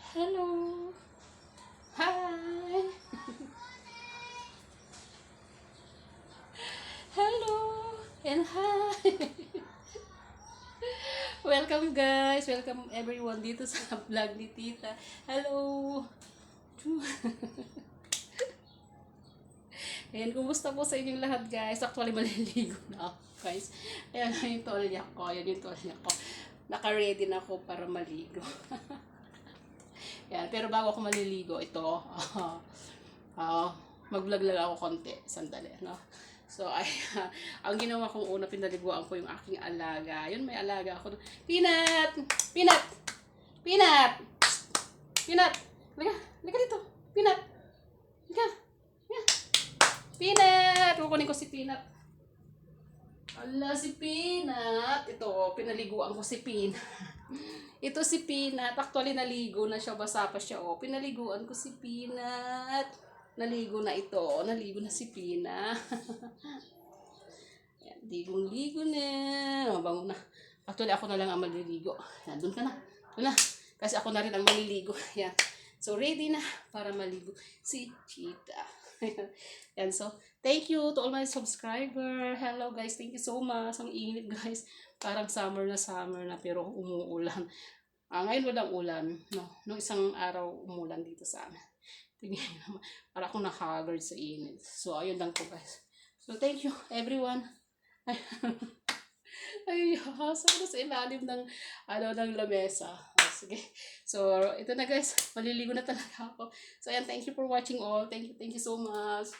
Hello. Hi. Hello. And hi. Welcome guys. Welcome everyone dito sa vlog ni Tita. Hello. Ayan, kumusta po sa inyong lahat guys? Actually, maliligo na ako guys. Ayan, yung tolya ko. Ayan yung tolya ko. Naka-ready na ako para maligo. Ayan, pero bago ako maliligo, ito. Uh, mag-vlog lang ako konti. Sandali, no? So, ay, ang ginawa kong una, pinaliguan ko yung aking alaga. Yun, may alaga ako. Peanut! Peanut! Peanut! Peanut! Liga! Liga dito! Peanut! Liga! Yan! Peanut! Kukunin ko si Peanut. Ala, si Peanut. Ito, pinaliguan ko si Peanut. Ito si Peanut. Actually, naligo na siya. Basa pa siya. Oh, pinaliguan ko si Peanut. Naligo na ito. Naligo na si Peanut. Yan, ligong-ligo na. Mabango na. Actually, ako na lang ang maliligo. Yan, doon ka na. Doon na. Kasi ako na rin ang maliligo. Yan. So, ready na para maligo si Cheetah. Yan, so, thank you to all my subscriber. Hello guys, thank you so much. Ang init guys. Parang summer na pero umuulan. Ngayon walang ulan. No, nung isang araw umulan dito sa amin. Tingnan nyo naman. Para akong nakagard sa init. So, ayun lang po guys. So, thank you everyone. Ay, hasa ko na sa ilalim ng, ng lamesa. Oh, sige. So, ito na guys. Maliligo na talaga ako. So, ayan, thank you for watching all. Thank you so much.